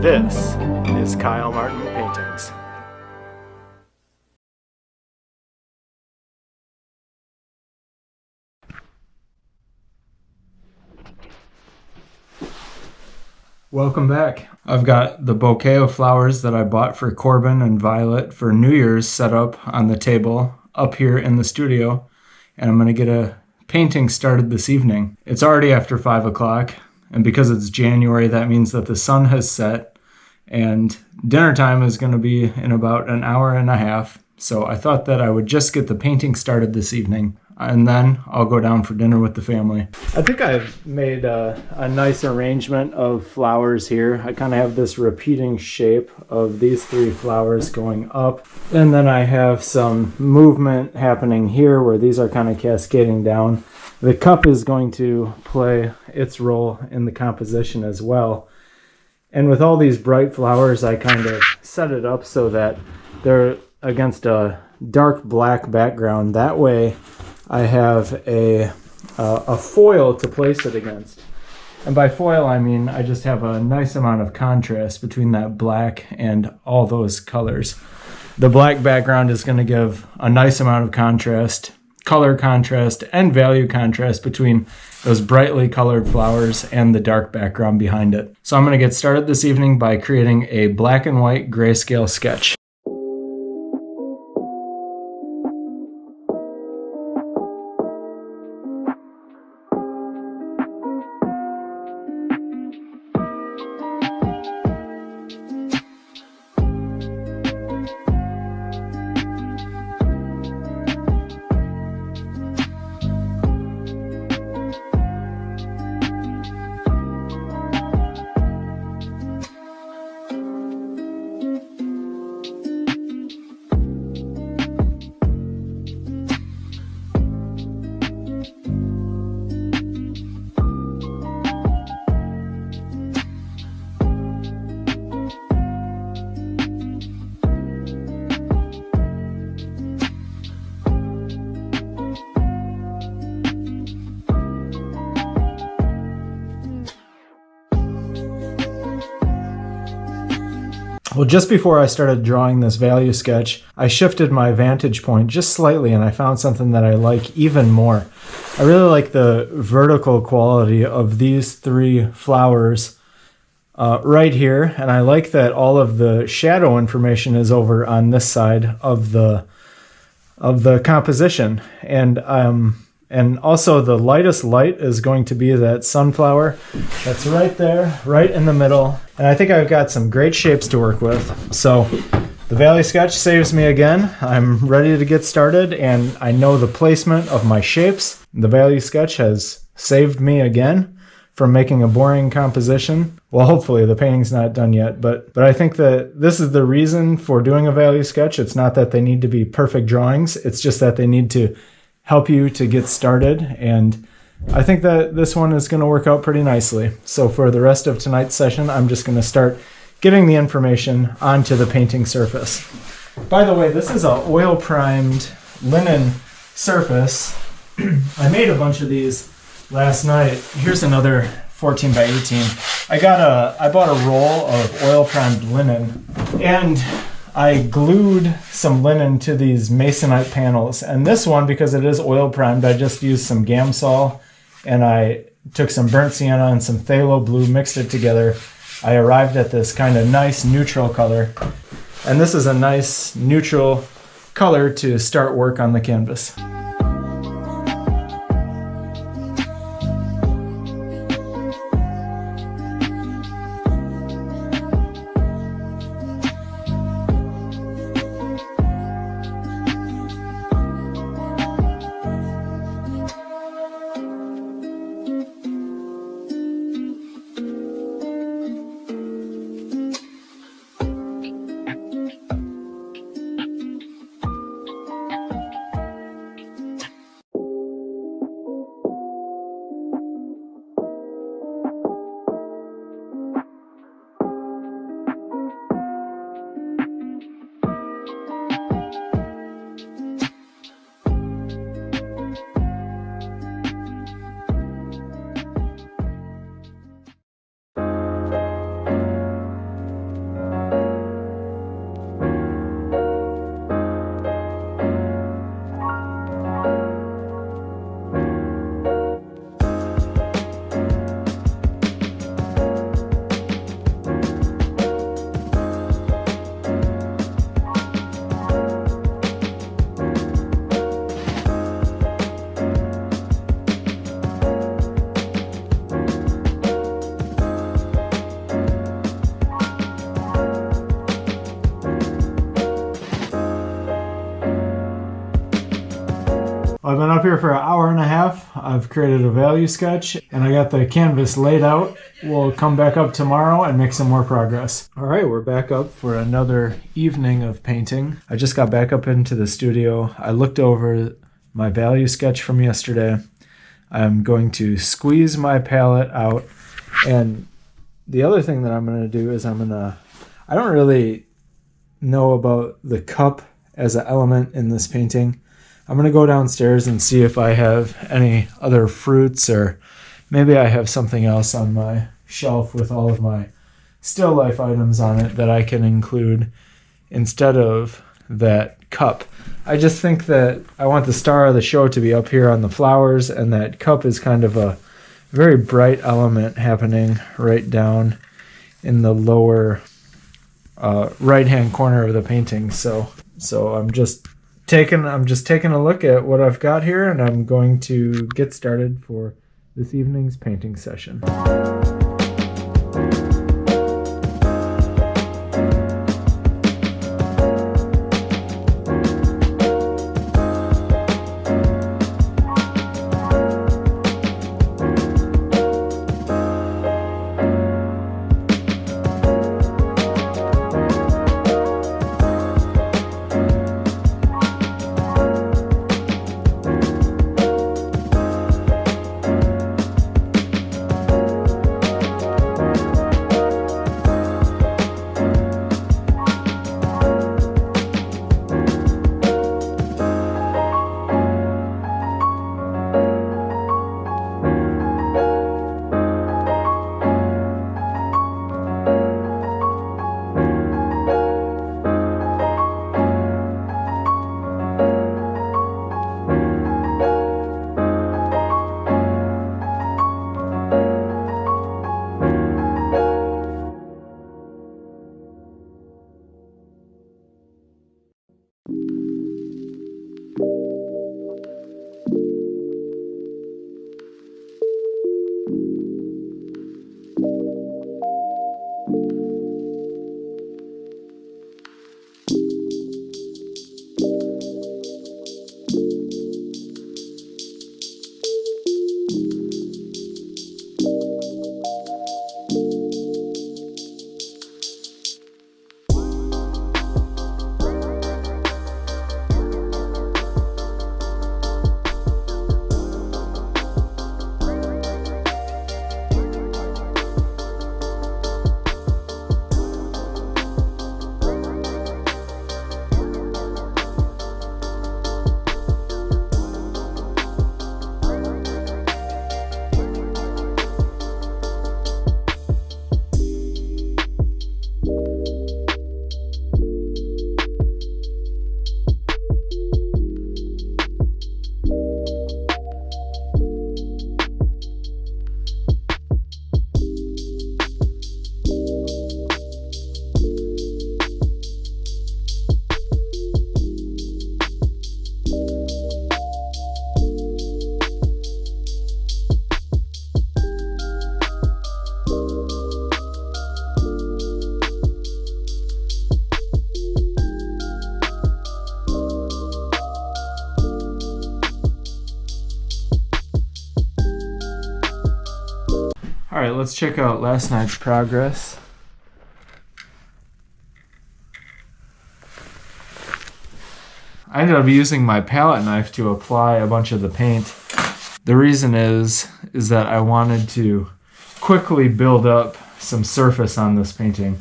This is Kyle Martin Paintings. Welcome back. I've got the bouquet of flowers that I bought for Corbin and Violet for New Year's set up on the table up here in the studio, and I'm going to get a painting started this evening. It's already after 5 o'clock, and because it's January, that means that the sun has set, and dinner time is going to be in about an hour and a half. So I thought that I would just get the painting started this evening, and then I'll go down for dinner with the family. I think I've made a nice arrangement of flowers here. I kind of have this repeating shape of these 3 flowers going up, and then I have some movement happening here where these are kind of cascading down. The cup is going to play its role in the composition as well. And with all these bright flowers, I kind of set it up so that they're against a dark black background. That way I have a foil to place it against. And by foil, I mean I just have a nice amount of contrast between that black and all those colors. The black background is going to give a nice amount of contrast, color contrast, and value contrast between those brightly colored flowers and the dark background behind it. So I'm going to get started this evening by creating a black and white grayscale sketch. Well, just before I started drawing this value sketch, I shifted my vantage point just slightly and I found something that I like even more. I really like the vertical quality of these 3 flowers right here, and I like that all of the shadow information is over on this side of the composition. And also the lightest light is going to be that sunflower that's right there, right in the middle. And I think I've got some great shapes to work with. So the value sketch saves me again. I'm ready to get started, and I know the placement of my shapes. The value sketch has saved me again from making a boring composition. Well, hopefully the painting's not done yet, but I think that this is the reason for doing a value sketch. It's not that they need to be perfect drawings. It's just that they need to help you to get started, and I think that this one is going to work out pretty nicely. So for the rest of tonight's session, I'm just going to start getting the information onto the painting surface. By the way, this is an oil-primed linen surface. I made a bunch of these last night. Here's another 14 by 18. I bought a roll of oil-primed linen, and I glued some linen to these masonite panels. And this one, because it is oil primed, I just used some Gamsol, and I took some burnt sienna and some phthalo blue, mixed it together. I arrived at this kind of nice neutral color. And this is a nice neutral color to start work on the canvas. I've been up here for an hour and a half. I've created a value sketch and I got the canvas laid out. We'll come back up tomorrow and make some more progress. All right, we're back up for another evening of painting. I just got back up into the studio. I looked over my value sketch from yesterday. I'm going to squeeze my palette out. And the other thing that I'm going to do is I don't really know about the cup as an element in this painting. I'm going to go downstairs and see if I have any other fruits, or maybe I have something else on my shelf with all of my still life items on it that I can include instead of that cup. I just think that I want the star of the show to be up here on the flowers, and that cup is kind of a very bright element happening right down in the lower right-hand corner of the painting. So I'm just taking a look at what I've got here, and I'm going to get started for this evening's painting session. All right, let's check out last night's progress. I ended up using my palette knife to apply a bunch of the paint. The reason is that I wanted to quickly build up some surface on this painting.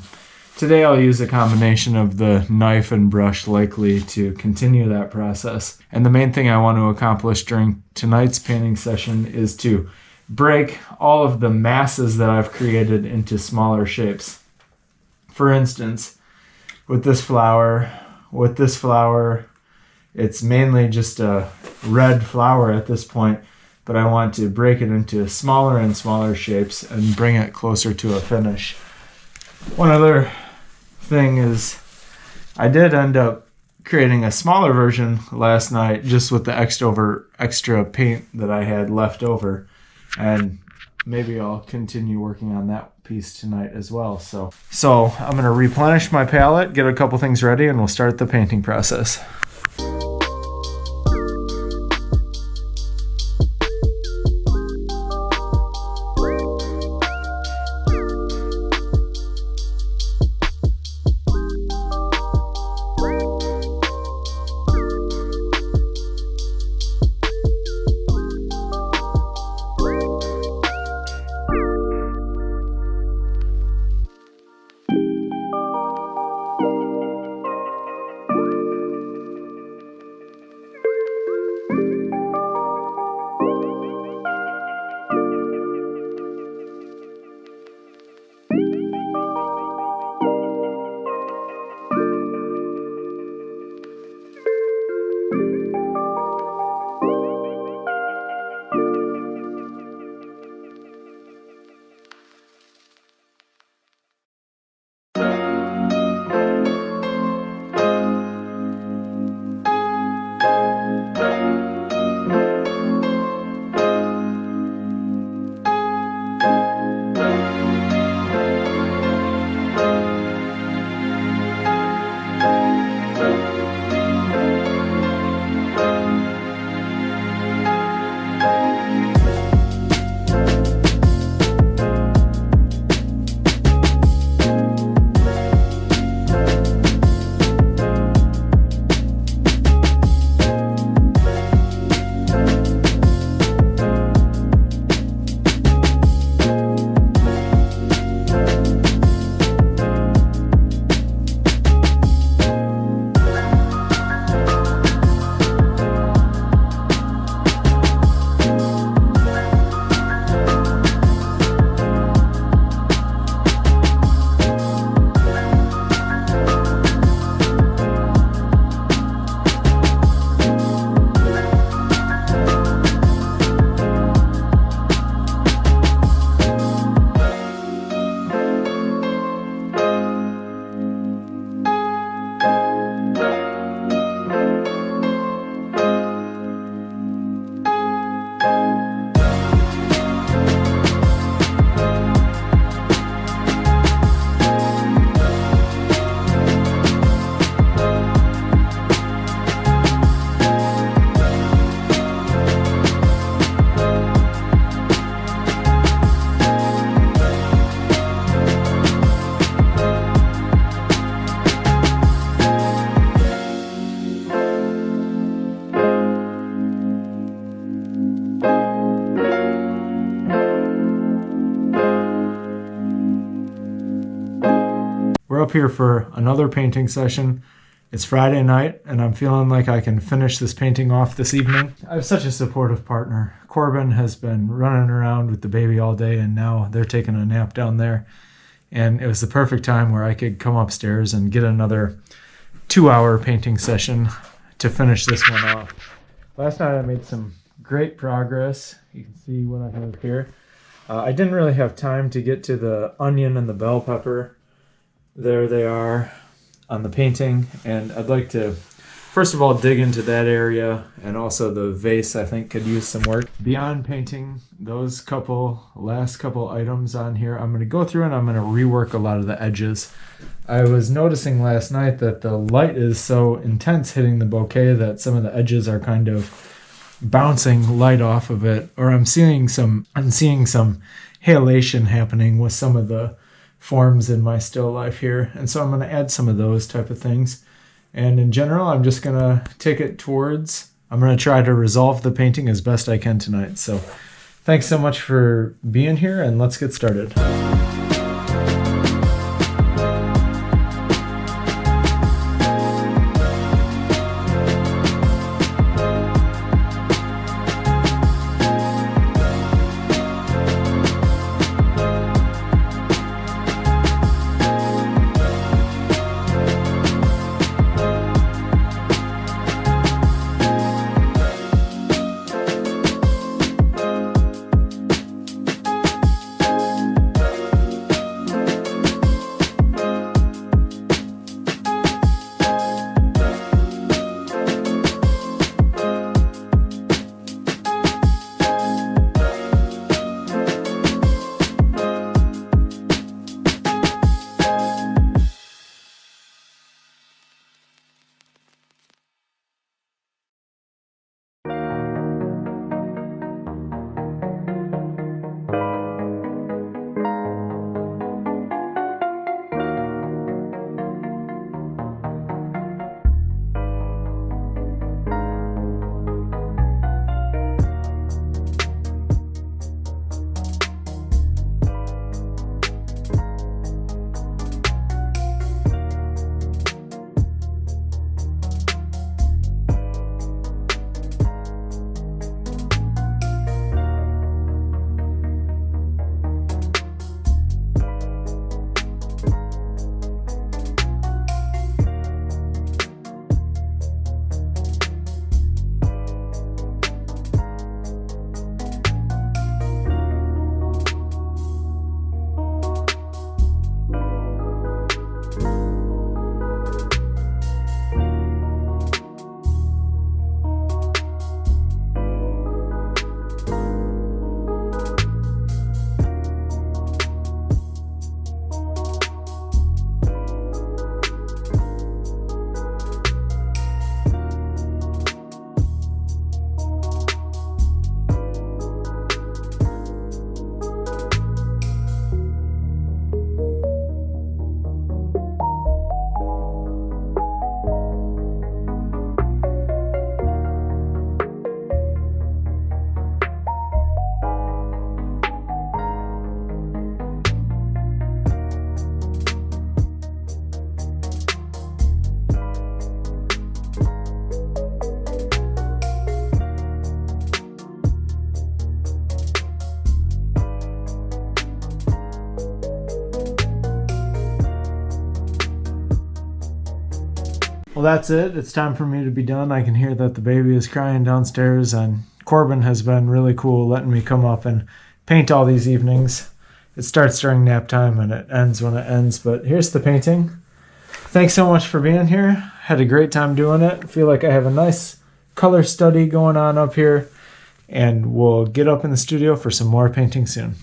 Today I'll use a combination of the knife and brush likely to continue that process. And the main thing I want to accomplish during tonight's painting session is to break all of the masses that I've created into smaller shapes. For instance, with this flower, it's mainly just a red flower at this point, but I want to break it into smaller and smaller shapes and bring it closer to a finish. One other thing is I did end up creating a smaller version last night just with the extra paint that I had left over, and maybe I'll continue working on that piece tonight as well. So I'm going to replenish my palette, get a couple things ready, and we'll start the painting process. We're up here for another painting session. It's Friday night, and I'm feeling like I can finish this painting off this evening. I have such a supportive partner. Corbin has been running around with the baby all day, and now they're taking a nap down there. And it was the perfect time where I could come upstairs and get another 2-hour painting session to finish this one off. Last night I made some great progress. You can see what I have here. I didn't really have time to get to the onion and the bell pepper. There they are on the painting, and I'd like to first of all dig into that area, and also the vase I think could use some work. Beyond painting those last couple items on here, I'm going to go through and I'm going to rework a lot of the edges. I was noticing last night that the light is so intense hitting the bouquet that some of the edges are kind of bouncing light off of it, or I'm seeing some halation happening with some of the forms in my still life here, and so I'm going to add some of those type of things. And in general, I'm just going to take it towards, I'm going to try to resolve the painting as best I can tonight. So thanks so much for being here, and let's get started. Well, that's it. It's time for me to be done. I can hear that the baby is crying downstairs, and Corbin has been really cool letting me come up and paint all these evenings. It starts during nap time and it ends when it ends, but here's the painting. Thanks so much for being here. Had a great time doing it. I feel like I have a nice color study going on up here, and we'll get up in the studio for some more painting soon.